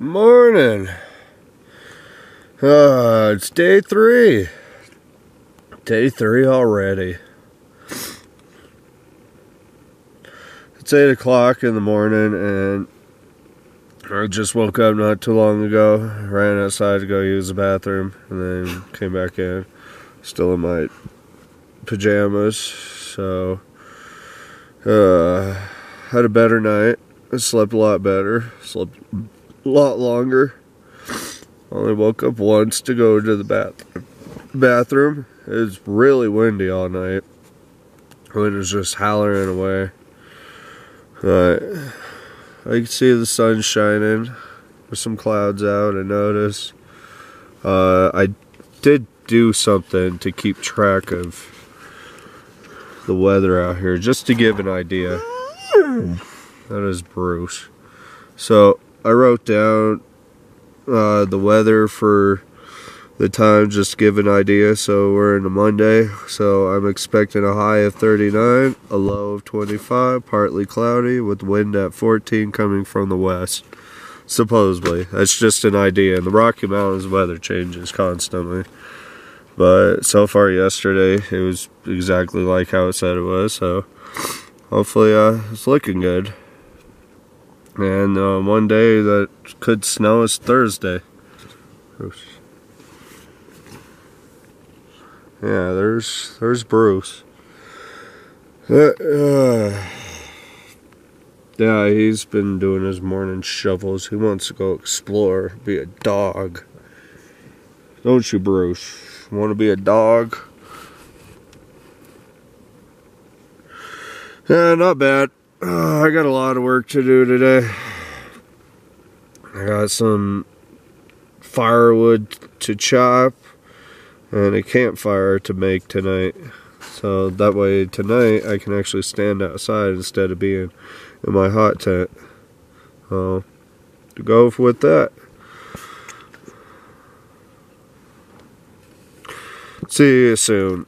Morning. It's day 3. Day 3 already. It's 8 o'clock in the morning and I just woke up not too long ago. Ran outside to go use the bathroom and then came back in. Still in my pajamas. So, had a better night. I slept a lot better. Slept a lot longer. Only woke up once to go to the bathroom. It was really windy all night. Wind was just howling away. But I can see the sun shining. There's some clouds out, I noticed. I did do something to keep track of the weather out here, just to give an idea. That is Bruce. So I wrote down the weather for the time, just to give an idea. So we're in a Monday, so I'm expecting a high of 39, a low of 25, partly cloudy with wind at 14 coming from the west. Supposedly. That's just an idea. And the Rocky Mountains weather changes constantly. But so far yesterday, it was exactly like how it said it was. So hopefully it's looking good. And one day that could snow is Thursday. Yeah, there's Bruce. Yeah, he's been doing his morning shovels. He wants to go explore, be a dog. Don't you, Bruce? Want to be a dog? Yeah, not bad. I got a lot of work to do today. I got some firewood to chop and a campfire to make tonight. So that way tonight I can actually stand outside instead of being in my hot tent. To go with that. See you soon.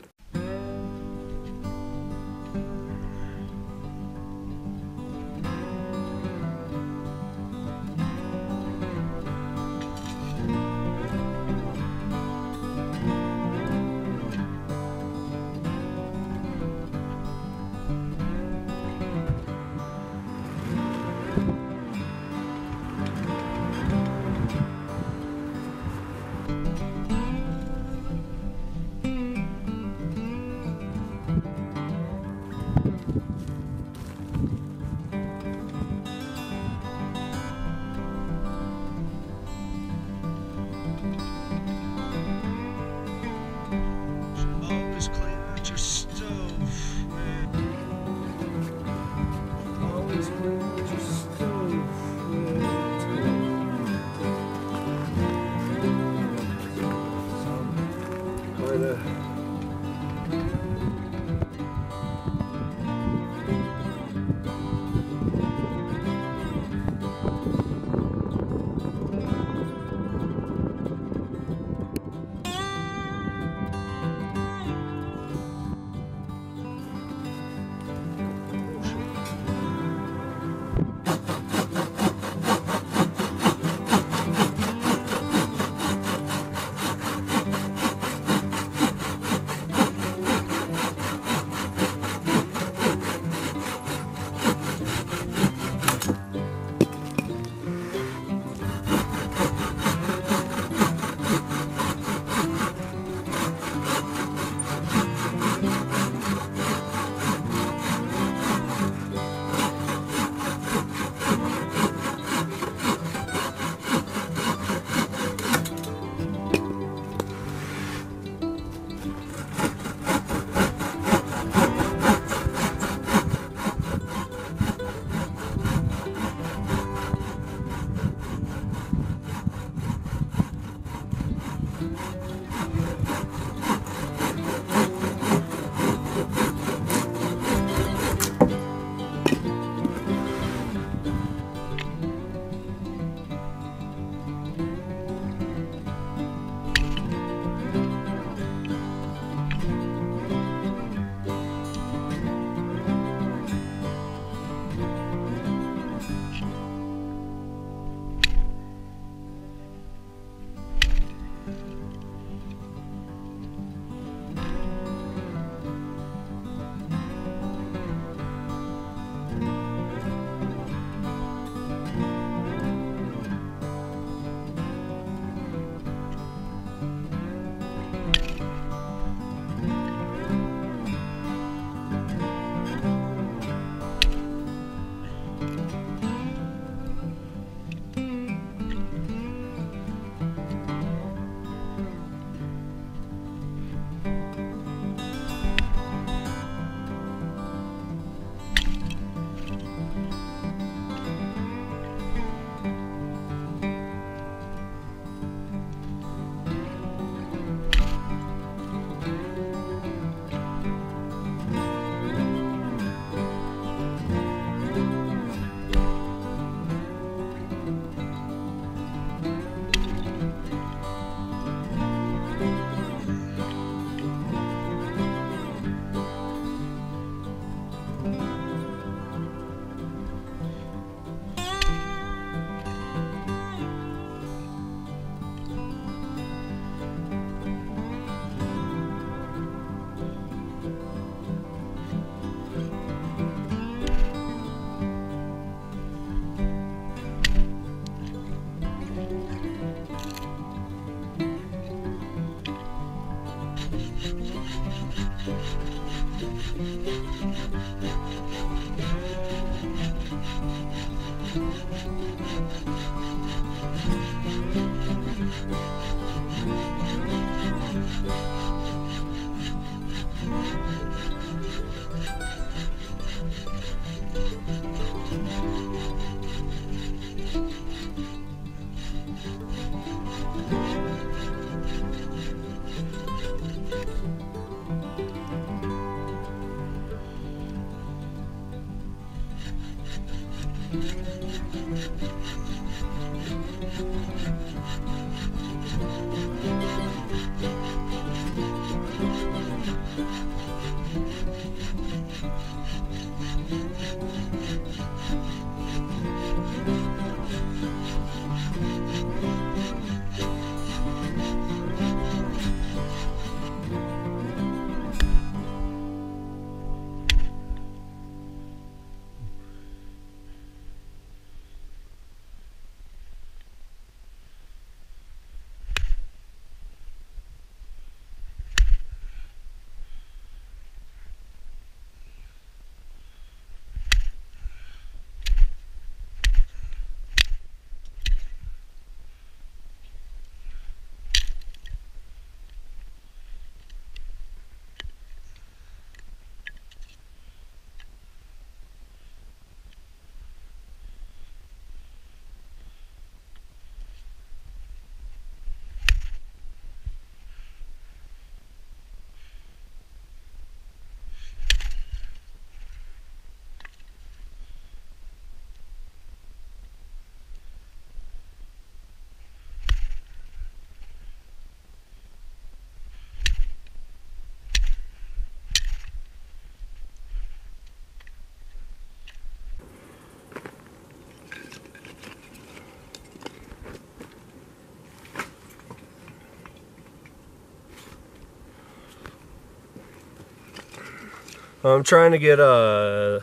I'm trying to get a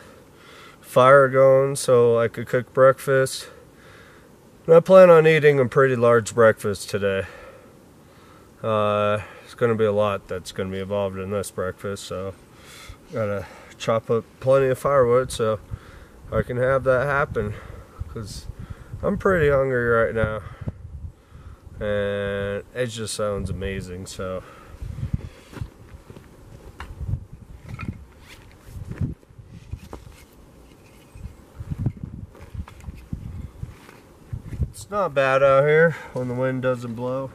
fire going so I could cook breakfast. And I plan on eating a pretty large breakfast today. It's going to be a lot that's going to be involved in this breakfast, so gotta chop up plenty of firewood so I can have that happen, because I'm pretty hungry right now and it just sounds amazing. So it's not bad out here when the wind doesn't blow.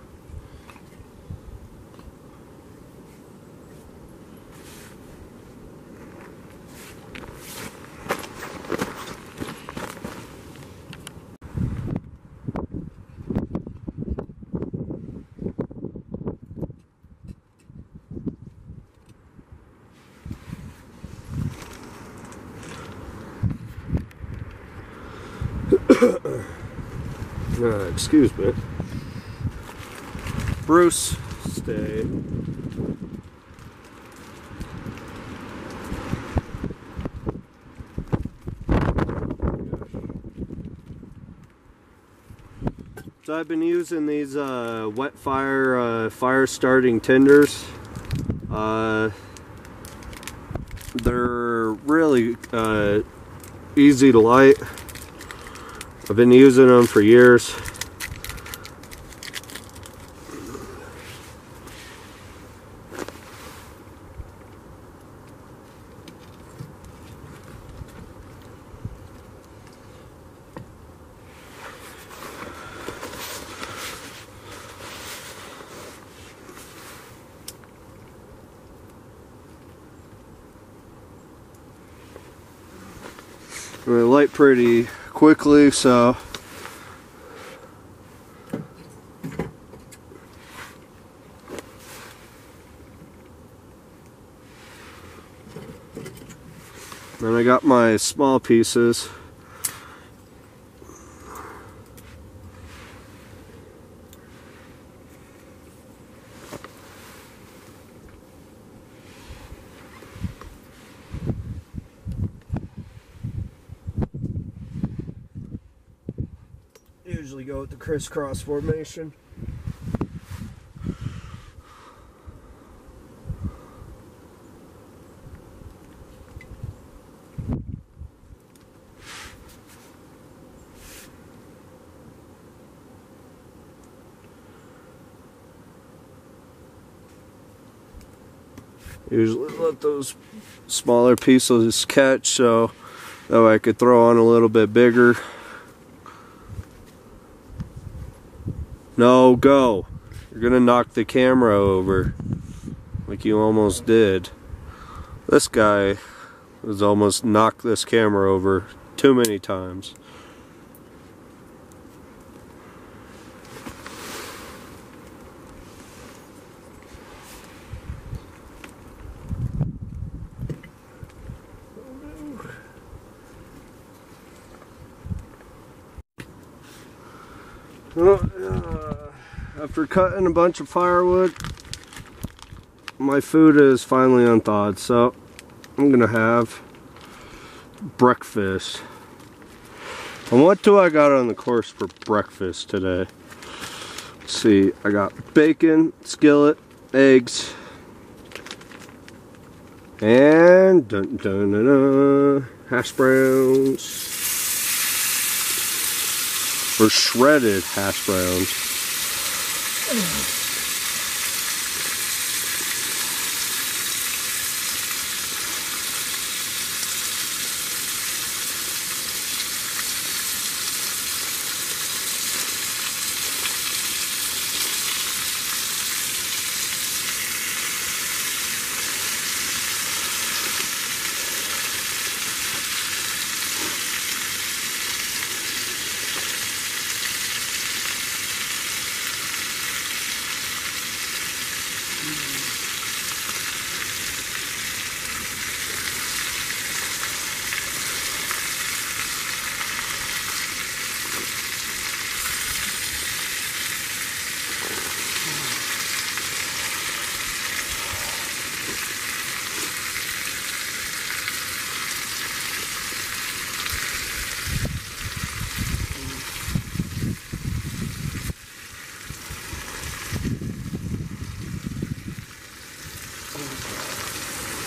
Excuse me. Bruce, stay. So I've been using these wet fire fire starting tinders. They're really easy to light. I've been using them for years. They light pretty quickly, so then I got my small pieces. Usually go with the crisscross formation. Usually let those smaller pieces catch so that way I could throw on a little bit bigger. No, go. You're gonna knock the camera over like you almost did. This guy has almost knocked this camera over too many times. After cutting a bunch of firewood, my food is finally unthawed, so I'm gonna have breakfast. And what do I got on the course for breakfast today? Let's see, I got bacon, skillet, eggs, and hash browns. Or shredded hash browns.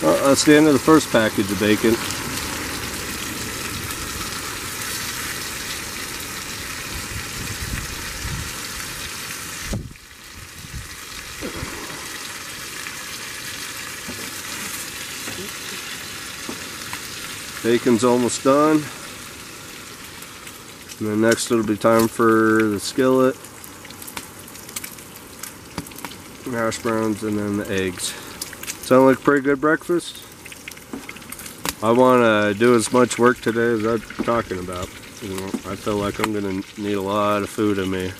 Well, that's the end of the first package of bacon. Bacon's almost done. And then next it'll be time for the skillet, hash browns, and then the eggs. Sound like a pretty good breakfast? I want to do as much work today as I'm talking about. You know, I feel like I'm going to need a lot of food in me.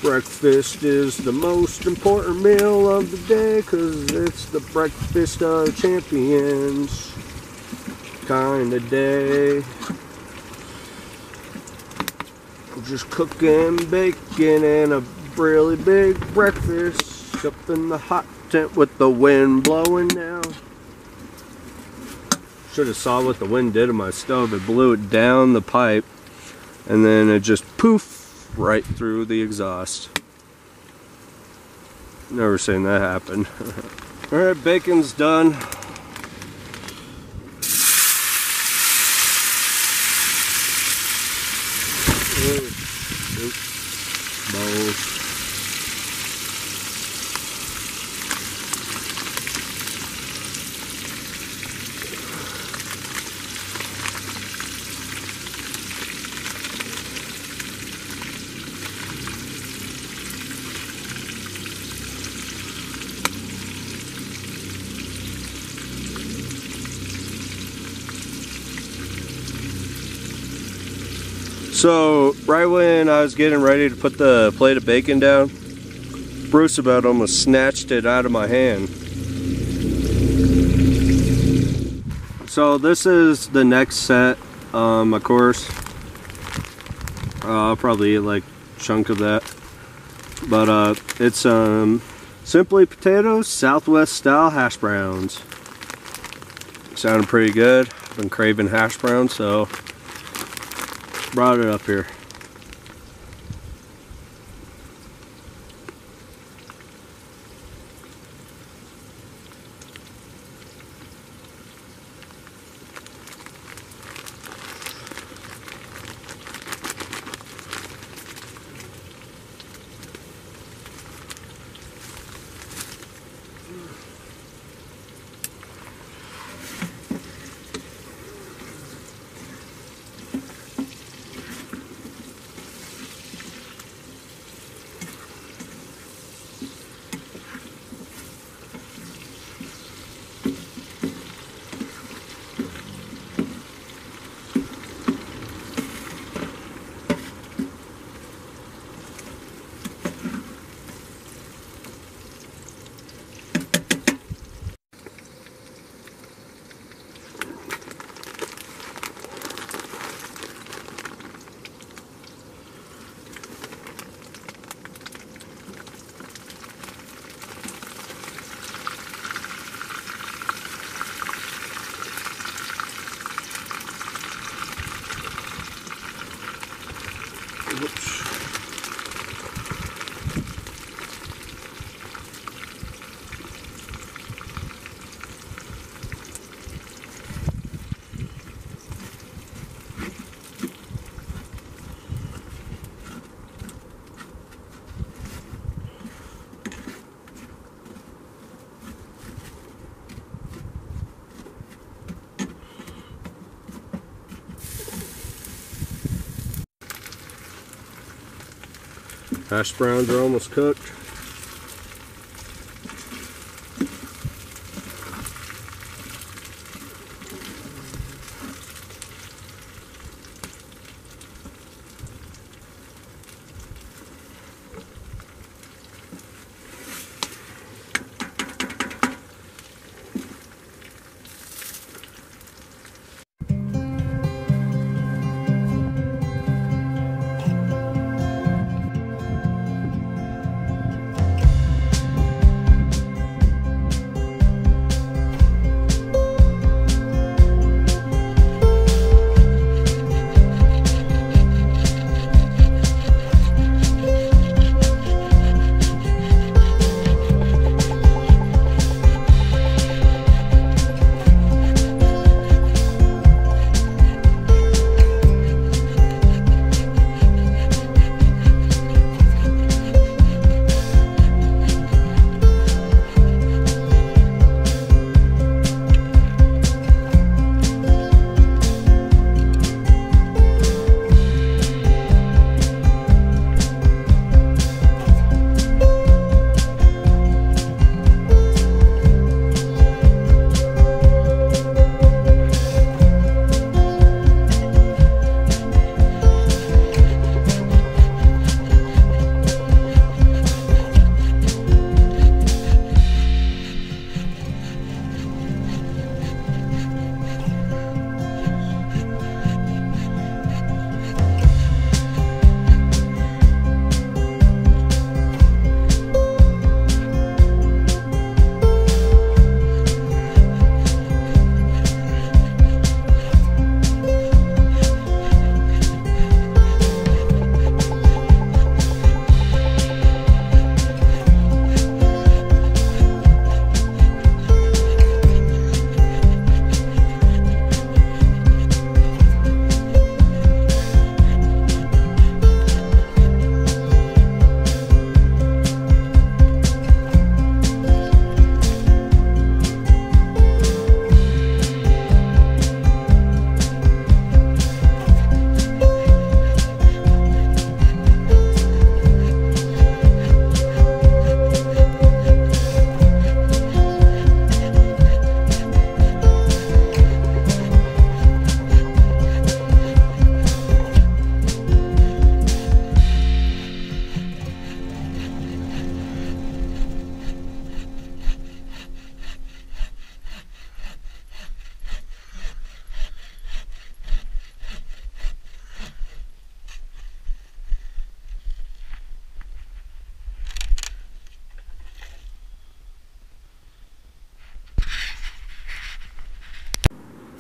Breakfast is the most important meal of the day because it's the breakfast of champions kind of day. Just cooking bacon and a really big breakfast up in the hot tent with the wind blowing now. Should have saw what the wind did to my stove. It blew it down the pipe and then it just poof right through the exhaust. Never seen that happen. Alright, bacon's done. Bowls. So, right when I was getting ready to put the plate of bacon down, Bruce about almost snatched it out of my hand. So this is the next set on my course. I'll probably eat like a chunk of that. But it's simply potatoes, Southwest style hash browns. Sounded pretty good. I've been craving hash browns, so brought it up here. Whoops. Hash browns are almost cooked.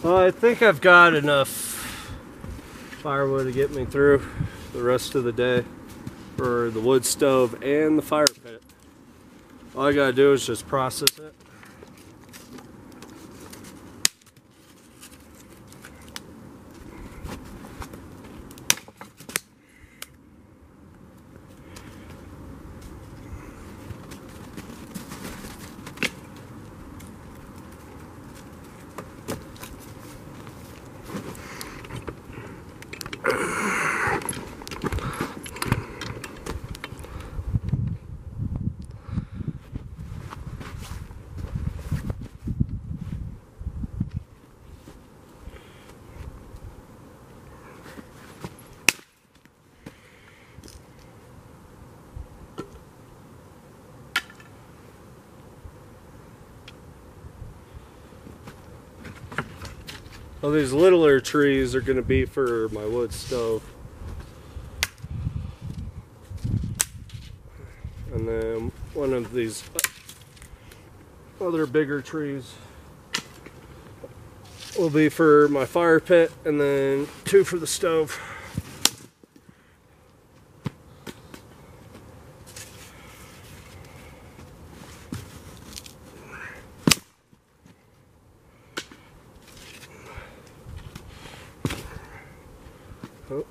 Well, I think I've got enough firewood to get me through the rest of the day for the wood stove and the fire pit. All I gotta do is just process it. Well, these littler trees are going to be for my wood stove. And then one of these other bigger trees will be for my fire pit, and then two for the stove. Oh.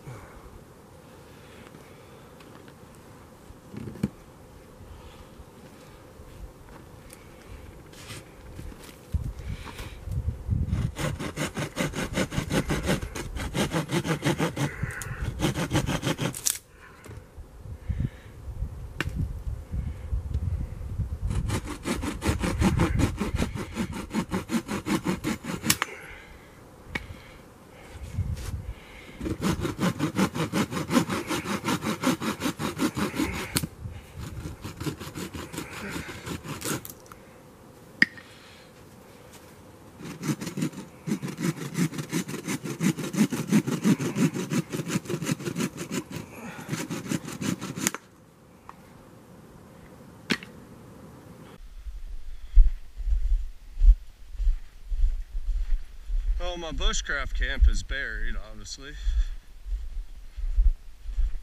Well, my bushcraft camp is buried, obviously.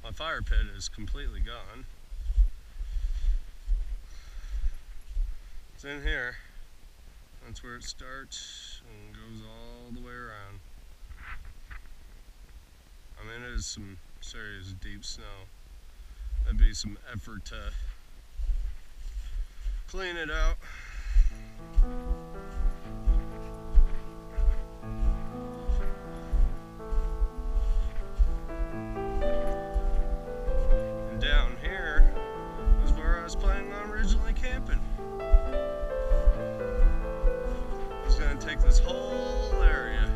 My fire pit is completely gone. It's in here. That's where it starts and goes all the way around. I mean, it is some serious deep snow. That'd be some effort to clean it out. And down here is where I was planning on originally camping. I was going to take this whole area.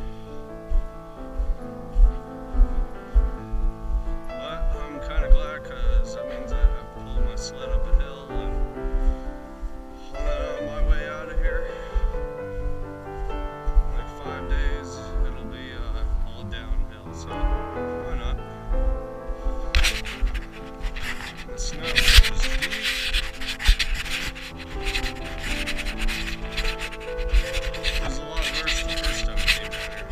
But I'm kind of glad, because that means I have to pull my sled up a hill and haul it on my way out of here. Like 5 days, it'll be all downhill, so why not? The snow is deep. It was a lot worse the first time I came down here.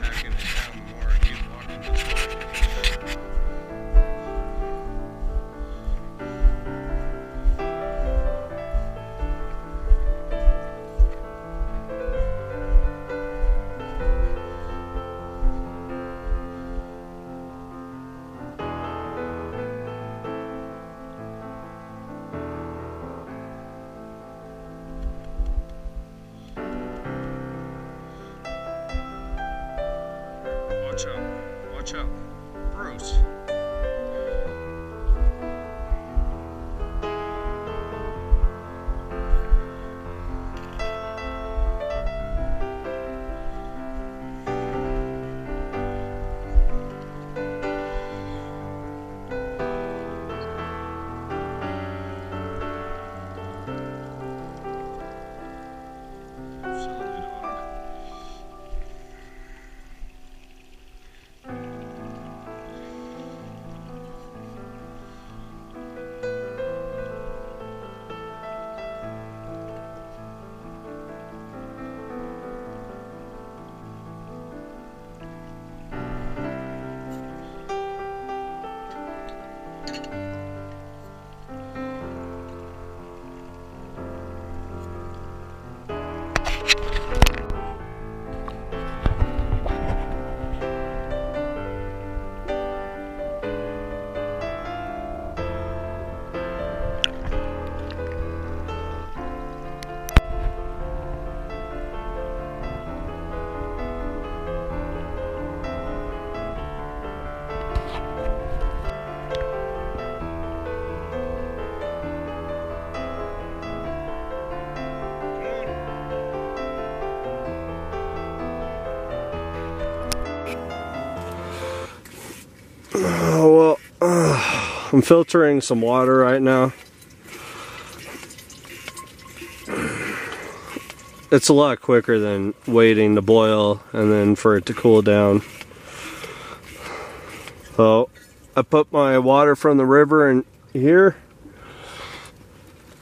Packing it down the more I keep walking this way. Watch out, watch out, Bruce. Oh, well, I'm filtering some water right now. It's a lot quicker than waiting to boil and then for it to cool down. So I put my water from the river in here,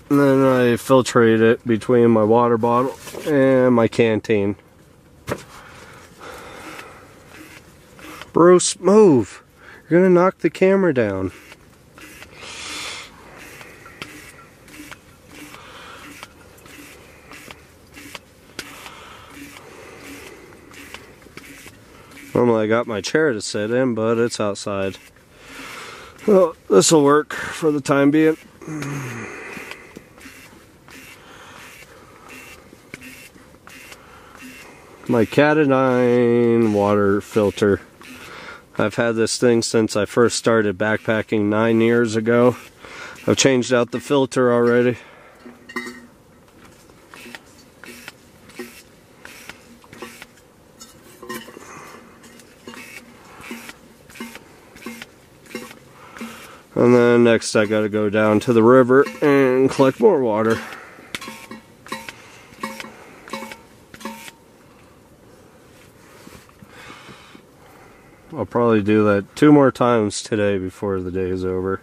and then I filtrate it between my water bottle and my canteen. Bruce, move! You're gonna knock the camera down. Normally I got my chair to sit in, but it's outside. Well, this will work for the time being. My Cat9 water filter. I've had this thing since I first started backpacking 9 years ago. I've changed out the filter already. And then next I gotta go down to the river and collect more water. I'll probably do that 2 more times today before the day is over.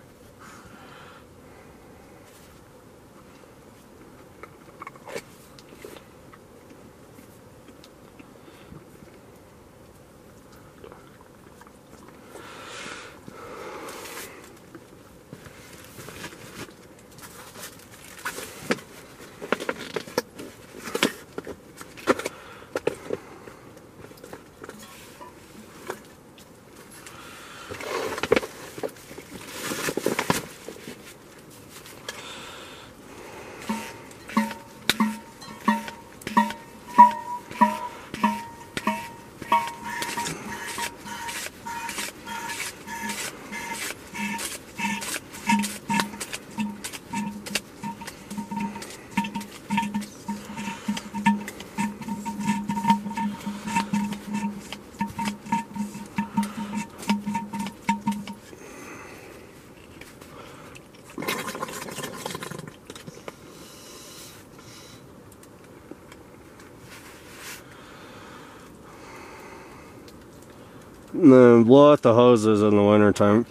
And then blow out the hoses in the wintertime.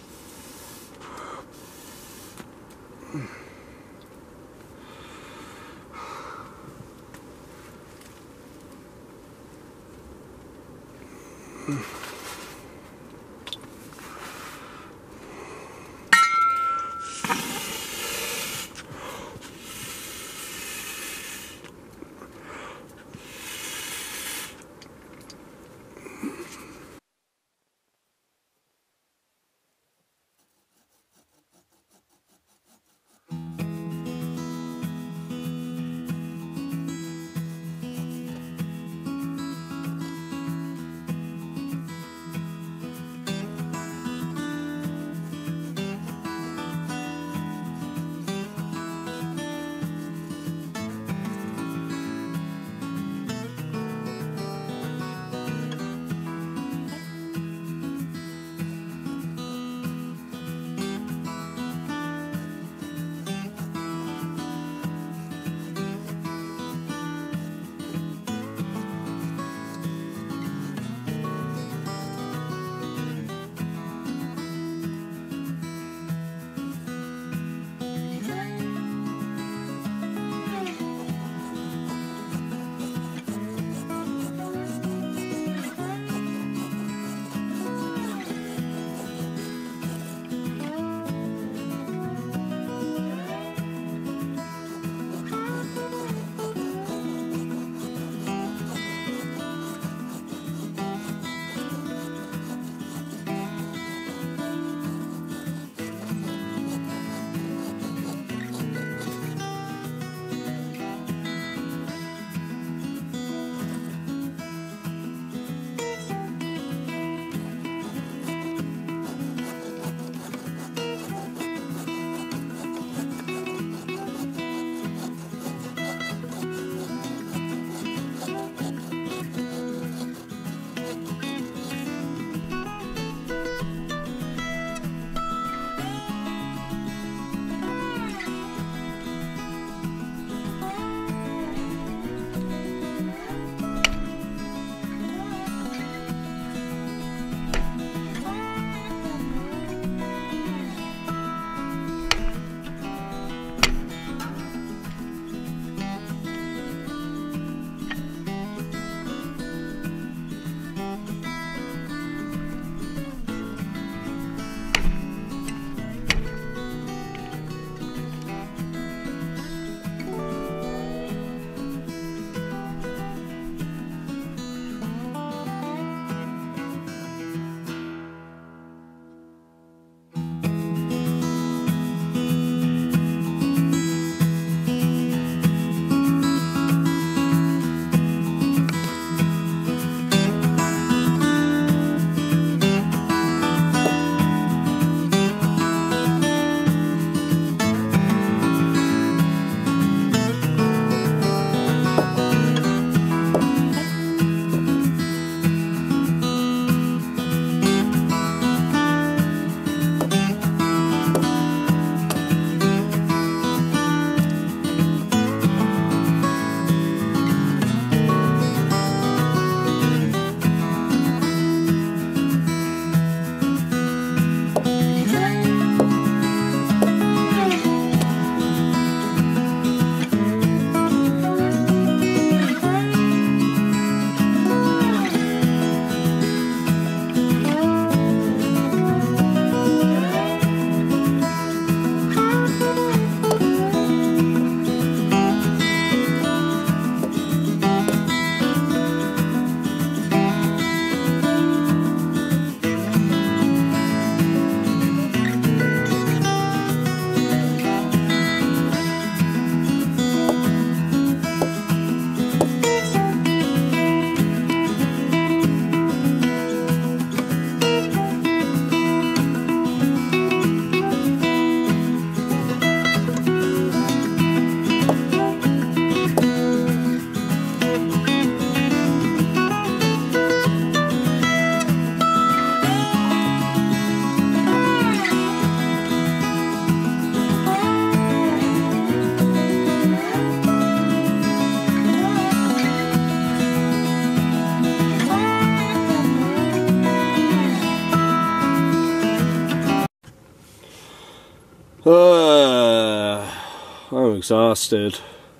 I'm exhausted.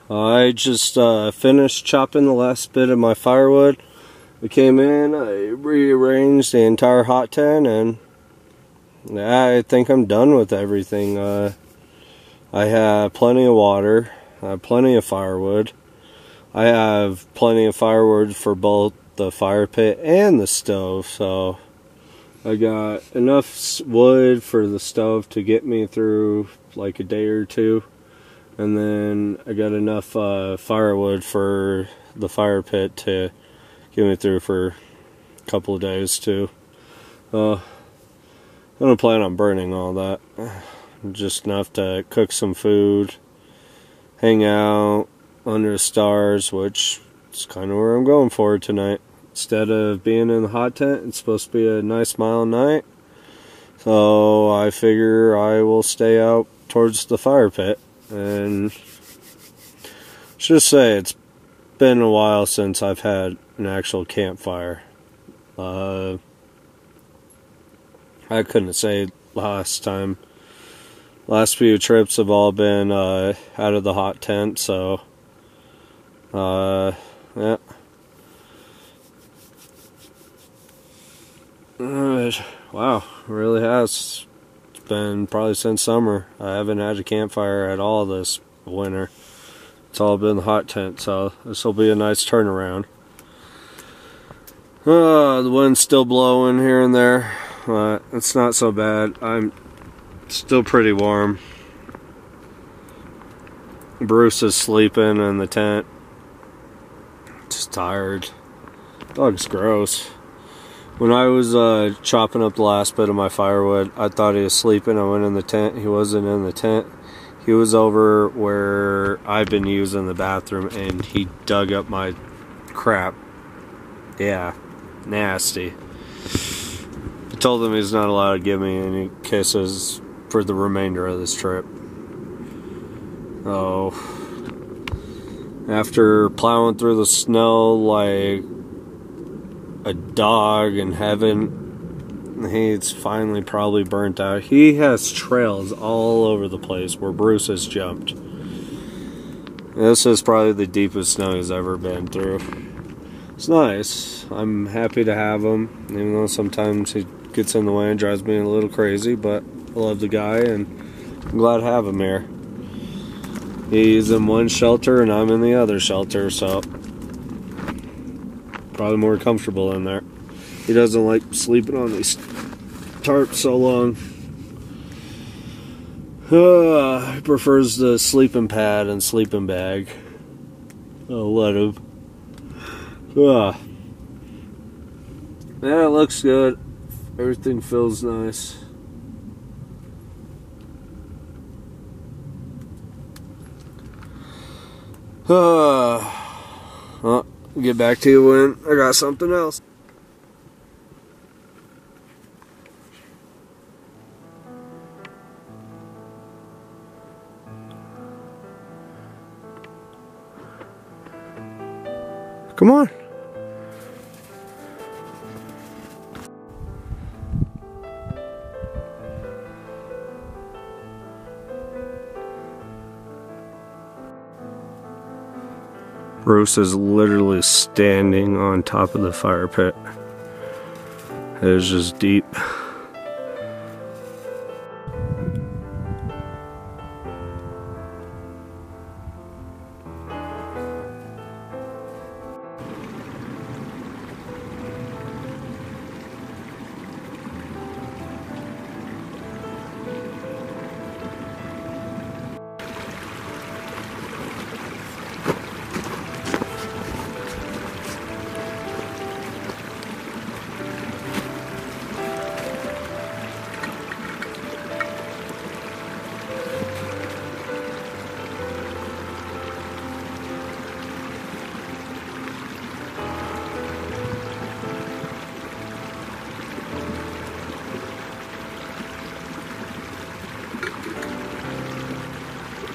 I just finished chopping the last bit of my firewood. I came in, I rearranged the entire hot tent, and I think I'm done with everything. I have plenty of water, I have plenty of firewood. I have plenty of firewood for both the fire pit and the stove, so I got enough wood for the stove to get me through like a day or two, and then I got enough firewood for the fire pit to get me through for a couple of days too. I don't plan on burning all that, just enough to cook some food, hang out under the stars, which is kind of where I'm going for tonight. Instead of being in the hot tent, it's supposed to be a nice mild night, so I figure I will stay out towards the fire pit. And just say it's been a while since I've had an actual campfire. I couldn't say last time. Last few trips have all been out of the hot tent, so yeah. Wow, it really has. It's been probably since summer. I haven't had a campfire at all this winter. It's all been the hot tent, so this will be a nice turnaround. The wind's still blowing here and there, but it's not so bad. I'm still pretty warm. Bruce is sleeping in the tent. Just tired. Dog's gross. When I was chopping up the last bit of my firewood, I thought he was sleeping. I went in the tent. He wasn't in the tent. He was over where I've been using the bathroom, and he dug up my crap. Yeah, nasty. I told him he's not allowed to give me any kisses for the remainder of this trip. So, after plowing through the snow like a dog in heaven, he's finally probably burnt out. He has trails all over the place where Bruce has jumped. This is probably the deepest snow he's ever been through. It's nice. I'm happy to have him, even though sometimes he gets in the way and drives me a little crazy, but I love the guy and I'm glad to have him here. He's in one shelter and I'm in the other shelter, so probably more comfortable in there. He doesn't like sleeping on these tarps so long. He prefers the sleeping pad and sleeping bag. I'll let him. Yeah, it looks good. Everything feels nice. Well, get back to you when I got something else. Come on. Bruce is literally standing on top of the fire pit. It is just deep.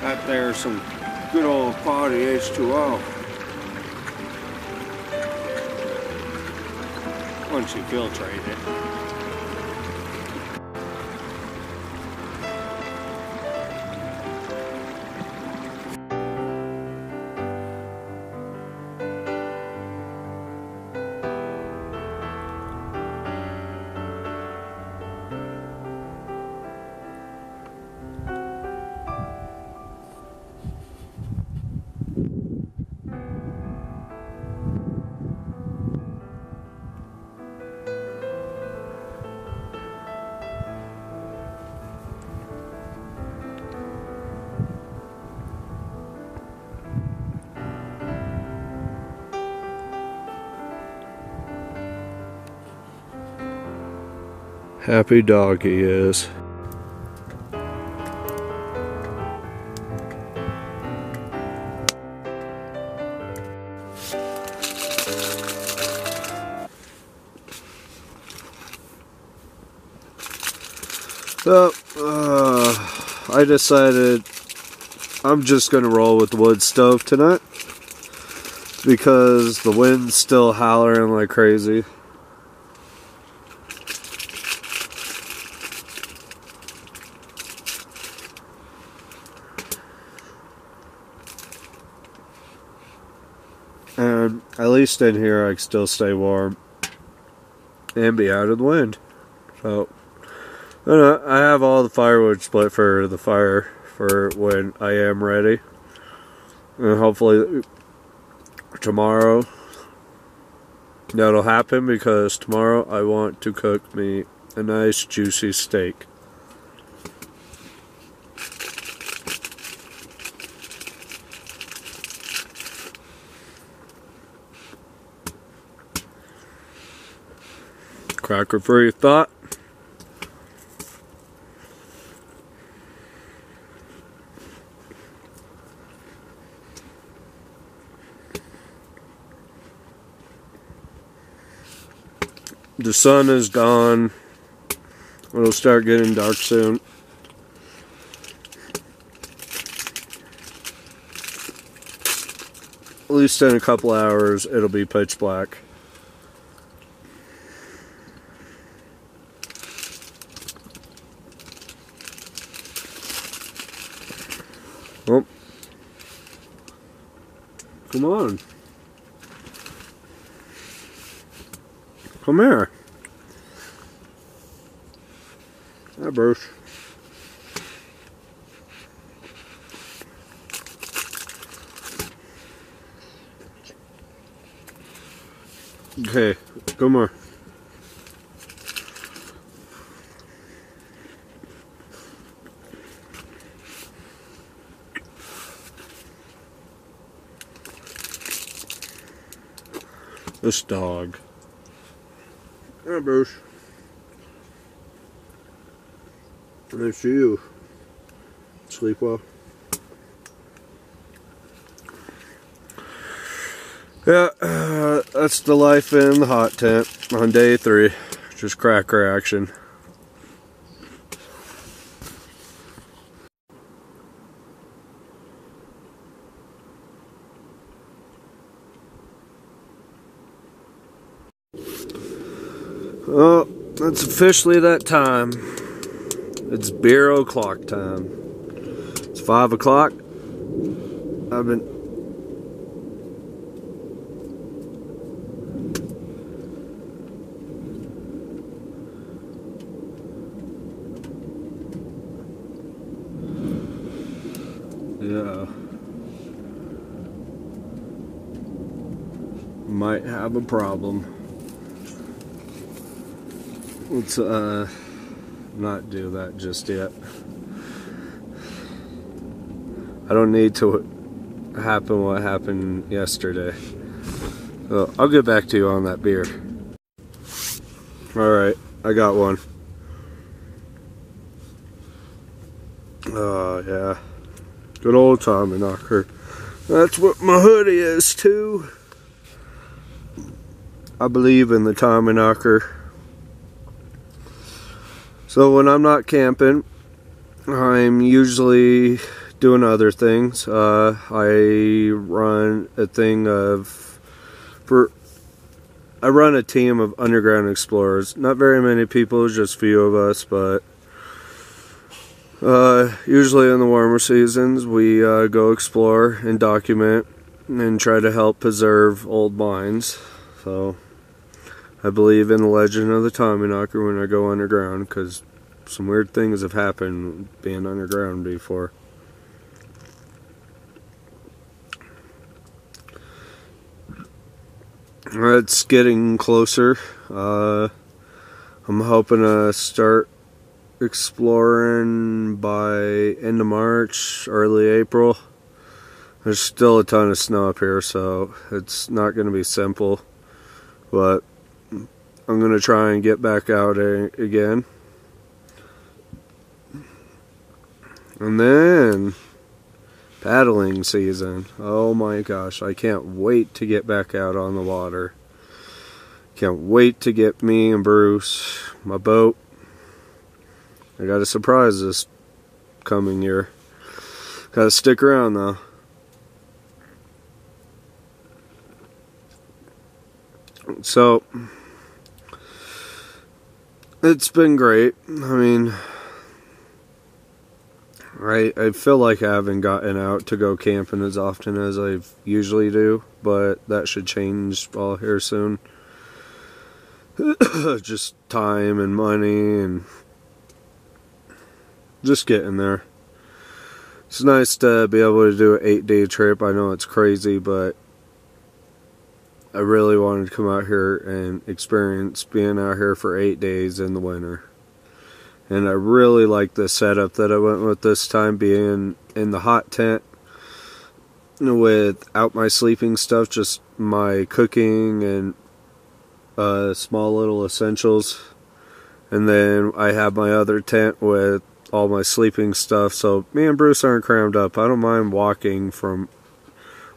That there's some good old quality H2O. Once you filtrate it. Happy dog he is. So, I decided I'm just going to roll with the wood stove tonight because the wind's still howling like crazy. And at least in here I can still stay warm and be out of the wind. So, I have all the firewood split for the fire for when I am ready. And hopefully tomorrow that'll happen, because tomorrow I want to cook me a nice juicy steak. Cracker for your thought. The sun is gone. It'll start getting dark soon. At least in a couple hours it'll be pitch black. Oh. Come on. Come here. Hi, Bruce. Okay, come on. This dog. Hi, Bruce. Nice you. Sleep well. Yeah, that's the life in the hot tent on day 3. Just cracker action. Well, it's officially that time. It's beer o'clock time. It's 5 o'clock. I've been... Yeah. Might have a problem. Let's not do that just yet. I don't need to happen what happened yesterday. So I'll get back to you on that beer. Alright, I got one. Oh yeah. Good old Tommy Knocker. That's what my hoodie is too. I believe in the Tommy Knocker. So when I'm not camping, I'm usually doing other things. I run a team of underground explorers. Not very many people, just a few of us, but usually in the warmer seasons we go explore and document and try to help preserve old mines. So I believe in the legend of the Tommy Knocker when I go underground, because some weird things have happened being underground before. It's getting closer. I'm hoping to start exploring by end of March, early April. There's still a ton of snow up here, so it's not going to be simple, but I'm going to try and get back out again. And then paddling season. Oh my gosh, I can't wait to get back out on the water. Can't wait to get me and Bruce my boat. I got a surprise this coming year. Gotta stick around though. So it's been great. I mean, I feel like I haven't gotten out to go camping as often as I usually do, but that should change all here soon. Just time and money and just getting there. It's nice to be able to do an 8-day trip. I know it's crazy, but I really wanted to come out here and experience being out here for 8 days in the winter. And I really like the setup that I went with this time, being in the hot tent without my sleeping stuff, just my cooking and small little essentials. And then I have my other tent with all my sleeping stuff, so me and Bruce aren't crammed up. I don't mind walking from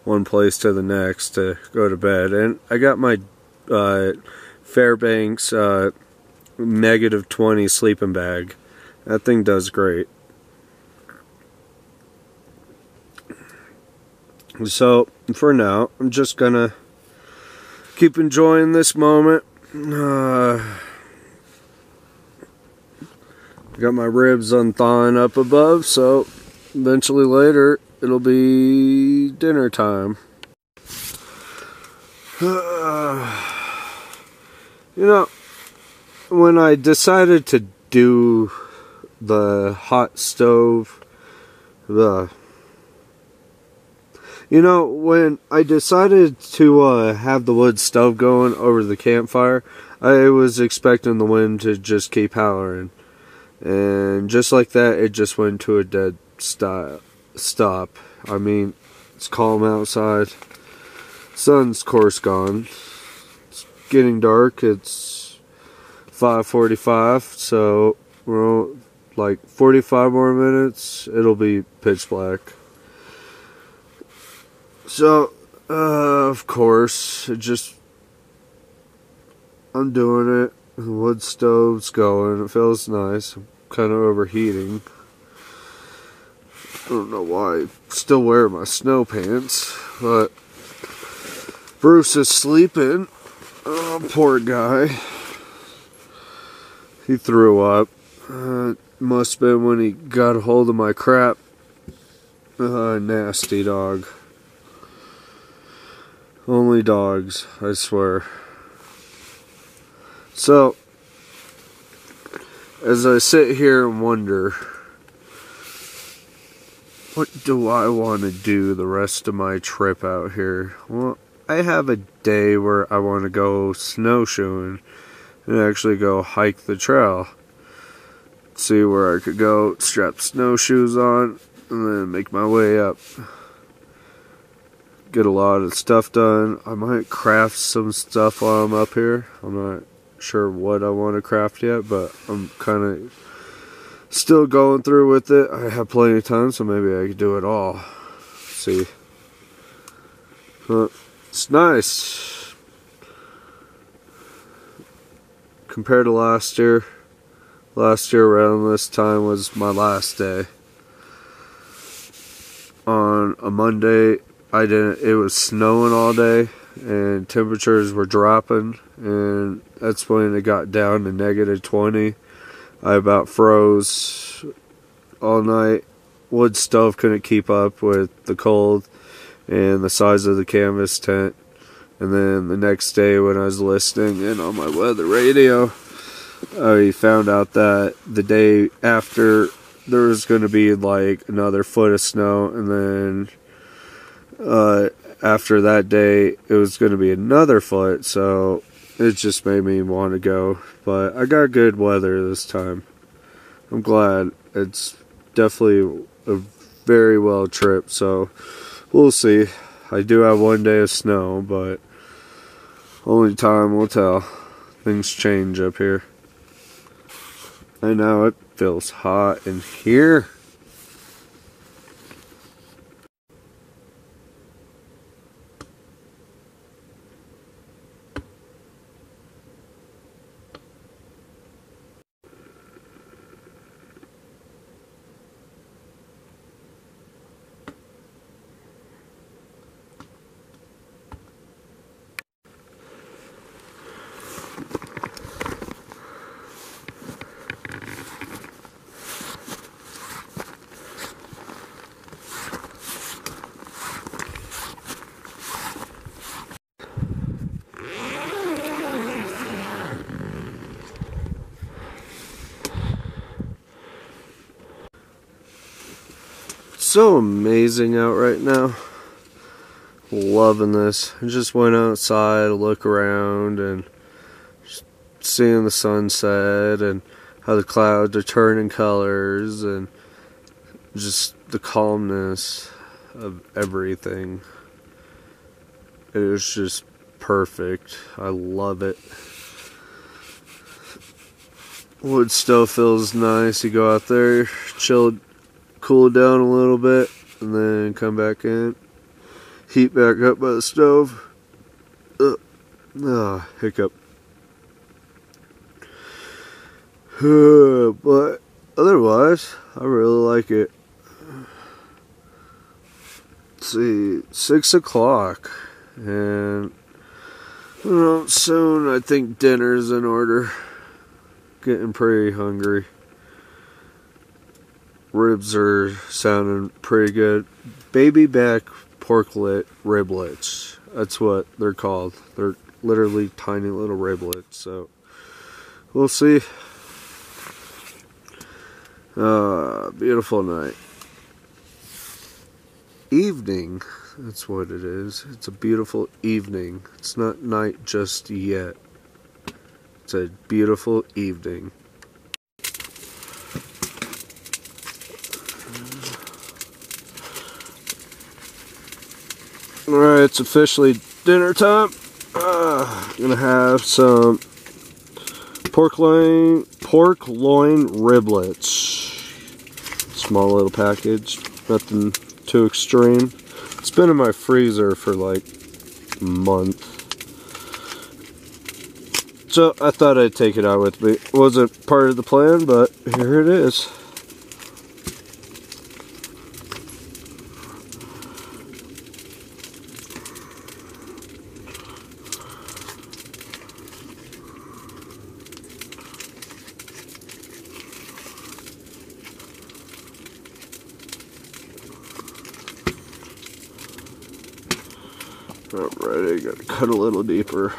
one place to the next to go to bed. And I got my Fairbanks -20 sleeping bag. That thing does great. So for now, I'm just gonna keep enjoying this moment. Got my ribs unthawing up above, so eventually later it'll be dinner time. You know, when I decided to do the hot stove, when I decided to have the wood stove going over the campfire, I was expecting the wind to just keep howling. And just like that, it just went to a dead stop. I mean, it's calm outside. Sun's of course gone. It's getting dark. It's 5:45, so we're like 45 more minutes. It'll be pitch black. So, of course, I'm doing it. The wood stove's going. It feels nice. I'm kind of overheating. I don't know why I still wear my snow pants, but Bruce is sleeping. Oh, poor guy. He threw up. Must have been when he got a hold of my crap. Nasty dog. Only dogs, I swear. So, as I sit here and wonder, what do I want to do the rest of my trip out here? Well, I have a day where I want to go snowshoeing and actually go hike the trail. See where I could go, strap snowshoes on, and then make my way up. Get a lot of stuff done. I might craft some stuff while I'm up here. I'm not sure what I want to craft yet, but I'm kind of still going through with it. I have plenty of time, so maybe I could do it all. See. But it's nice. Compared to last year around this time was my last day. On a Monday, it was snowing all day and temperatures were dropping, and that's when it got down to -20. I about froze all night. Wood stove couldn't keep up with the cold and the size of the canvas tent. And then the next day when I was listening in on my weather radio, I found out that the day after there was going to be like another foot of snow, and then after that day it was going to be another foot, so it just made me want to go. But I got good weather this time. I'm glad. It's definitely a very well trip, so we'll see. I do have one day of snow, but only time will tell. things change up here. I know it feels hot in here. So amazing out right now. Loving this. I just went outside to look around and just seeing the sunset and how the clouds are turning colors and just the calmness of everything. It was just perfect. I love it. Wood still feels nice. You go out there, chill, cool down a little bit, and then come back in. Heat back up by the stove. Hiccup. But otherwise, I really like it. Let's see, 6 o'clock, and soon I think dinner's in order. Getting pretty hungry. Ribs are sounding pretty good. Baby back pork riblets. That's what they're called. They're literally tiny little riblets. So we'll see. Beautiful night. Evening. That's what it is. It's a beautiful evening. It's not night just yet. It's a beautiful evening. Alright, it's officially dinner time. Gonna have some pork loin riblets. Small little package, nothing too extreme. It's been in my freezer for like a month, so I thought I'd take it out with me. It wasn't part of the plan, but here it is. Alrighty, gotta cut a little deeper.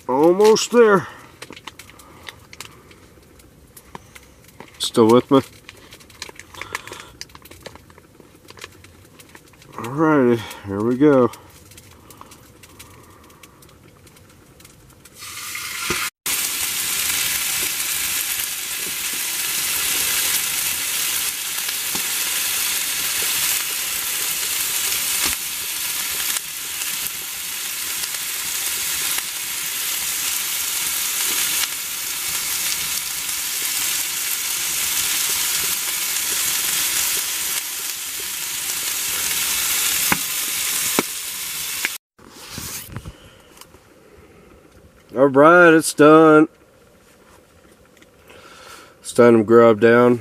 Almost there. Still with me? Alrighty, here we go. Alright, it's done. It's time to grub down.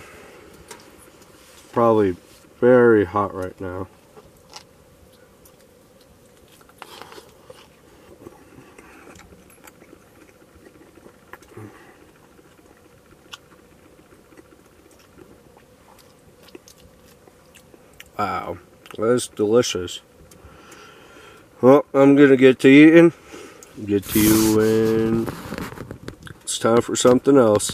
Probably very hot right now. Wow, that's delicious. Well, I'm gonna get to eating. Get to you when it's time for something else.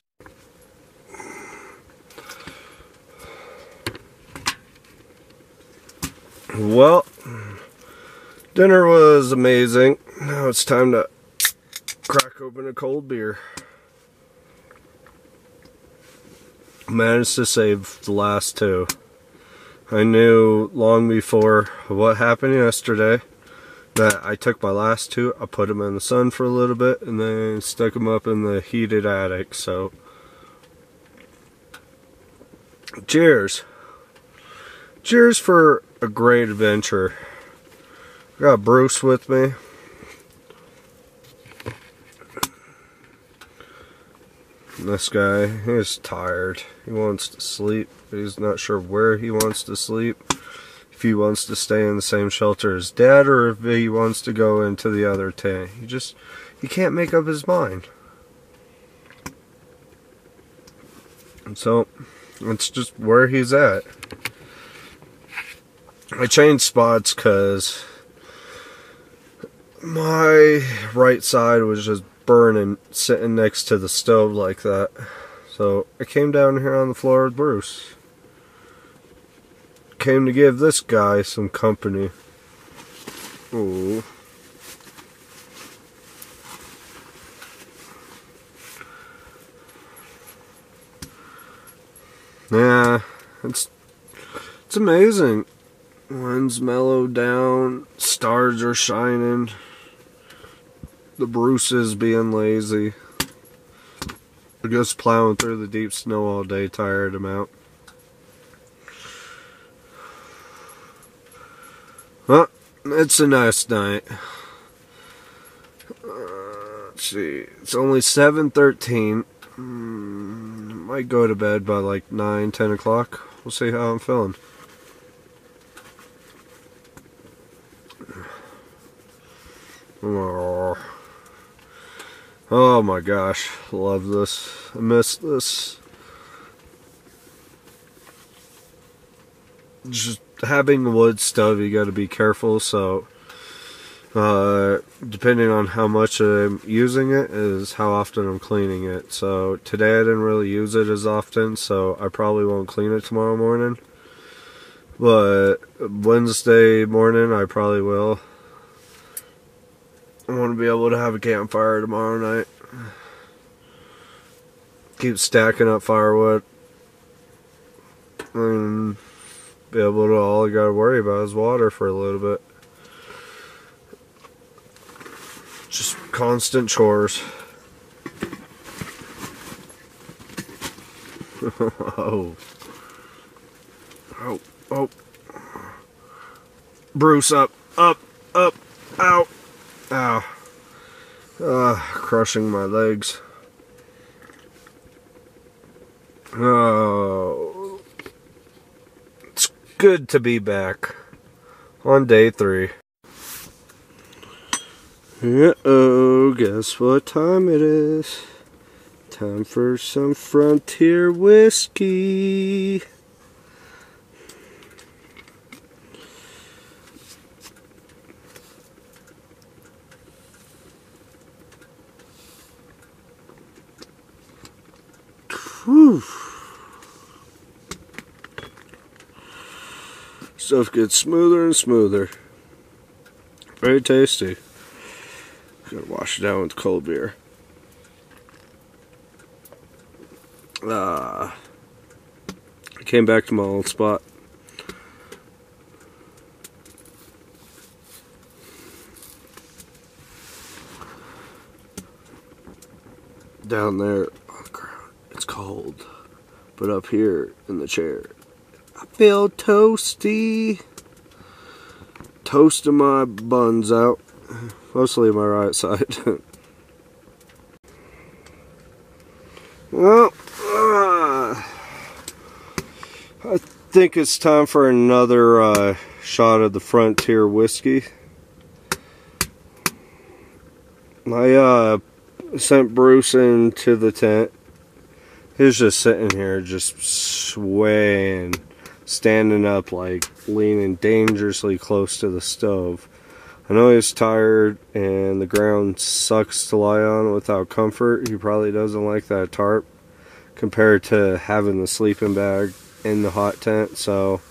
Well, dinner was amazing. Now it's time to crack open a cold beer. Managed to save the last two. I knew long before what happened yesterday that I took my last two, I put them in the sun for a little bit, and then stuck them up in the heated attic. So, cheers. Cheers for a great adventure. I got Bruce with me. This guy, he's tired. He wants to sleep. He's not sure where he wants to sleep. If he wants to stay in the same shelter as Dad, or if he wants to go into the other tent. He can't make up his mind. And so, it's just where he's at. I changed spots because my right side was just burning sitting next to the stove like that. So I came down here on the floor with Bruce. Came to give this guy some company. Ooh. Yeah, it's amazing. Wind's mellowed down, stars are shining. The Bruce is being lazy. I guess plowing through the deep snow all day tired him out. Well, it's a nice night. Let's see, it's only 7:13. Might go to bed by like 9, 10 o'clock. We'll see how I'm feeling. Oh my gosh, love this. I miss this. Just having a wood stove, you gotta be careful, so depending on how much I'm using it is how often I'm cleaning it. So today I didn't really use it as often, so I probably won't clean it tomorrow morning. But Wednesday morning I probably will. I want to be able to have a campfire tomorrow night. Keep stacking up firewood. And be able to, all I gotta worry about is water for a little bit. Just constant chores. Oh. Oh, oh. Bruce, up, up, up, ow. Ow. Crushing my legs. Oh. It's good to be back on day 3. Uh-oh, guess what time it is? Time for some Frontier whiskey. Whew. Stuff gets smoother and smoother. Very tasty. Gotta wash it down with cold beer. I came back to my old spot. Down there on the ground, it's cold. But up here in the chair, I feel toasty. Toasting my buns out. Mostly my right side. Well, I think it's time for another shot of the Frontier whiskey. I sent Bruce into the tent. He was just sitting here, just swaying, standing up, like leaning dangerously close to the stove. I know he's tired and the ground sucks to lie on without comfort. He probably doesn't like that tarp compared to having the sleeping bag in the hot tent. So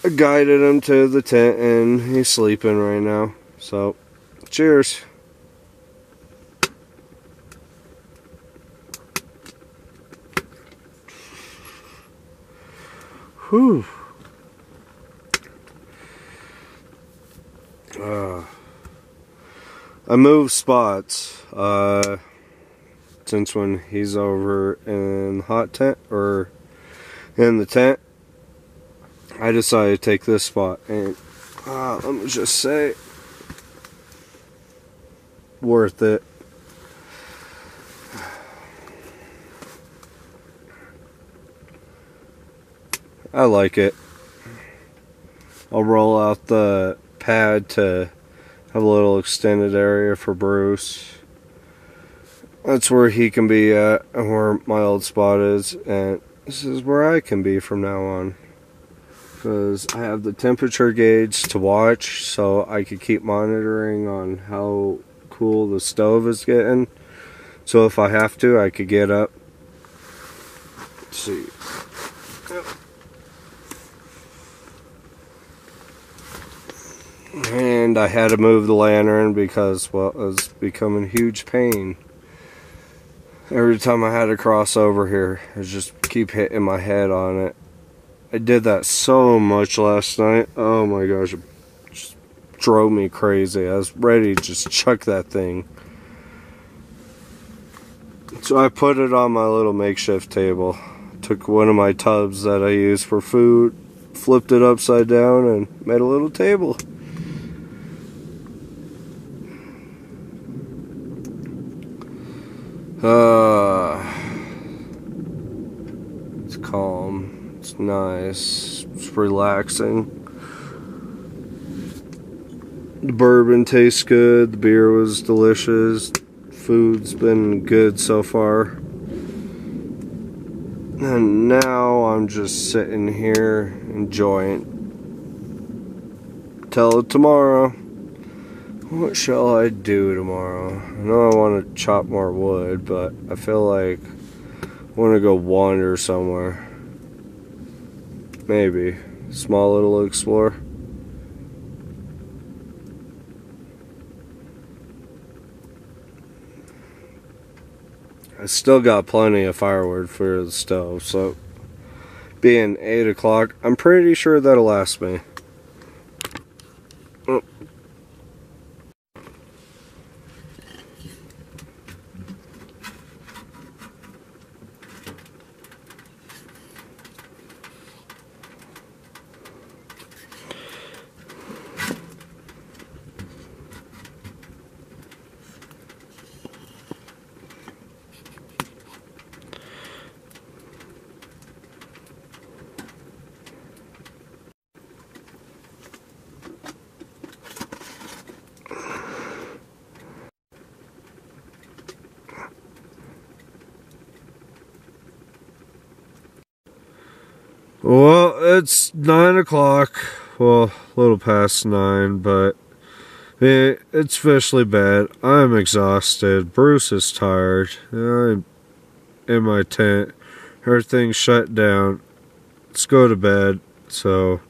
I guided him to the tent and he's sleeping right now. So cheers. Whew. I moved spots since when he's over in the hot tent or in the tent. I decided to take this spot, and let me just say, worth it. I like it. I'll roll out the pad to have a little extended area for Bruce. That's where he can be at and where my old spot is, and this is where I can be from now on, because I have the temperature gauge to watch so I could keep monitoring on how cool the stove is getting, so if I have to I could get up. Let's see. And I had to move the lantern because, well, it was becoming a huge pain. Every time I had to cross over here, I just keep hitting my head on it. I did that so much last night. Oh my gosh, it just drove me crazy. I was ready to just chuck that thing. So I put it on my little makeshift table. Took one of my tubs that I use for food, flipped it upside down, and made a little table. It's calm, it's nice, it's relaxing. The bourbon tastes good, the beer was delicious, food's been good so far. And now I'm just sitting here enjoying. Till tomorrow. What shall I do tomorrow? I know I want to chop more wood, but I feel like I want to go wander somewhere. Maybe. Small little explore. I still got plenty of firewood for the stove, so being 8 o'clock, I'm pretty sure that'll last me. Well, it's 9 o'clock. Well, a little past 9, but it's officially bad. I'm exhausted. Bruce is tired. I'm in my tent. Everything's shut down. Let's go to bed. So,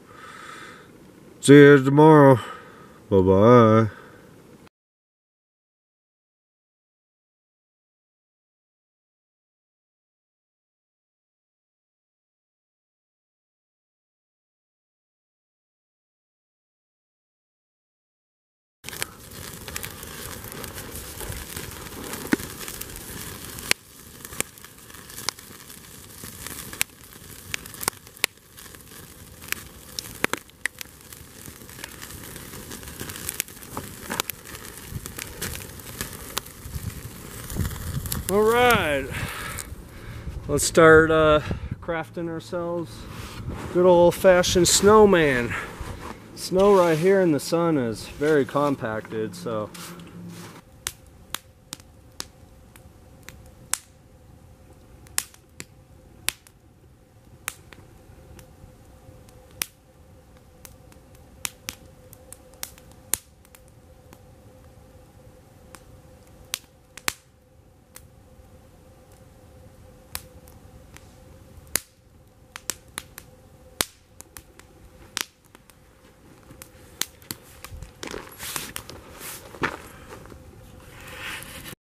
see you tomorrow. Bye-bye. Alright, let's start crafting ourselves Good old-fashioned snowman. Snow right here in the sun is very compacted, so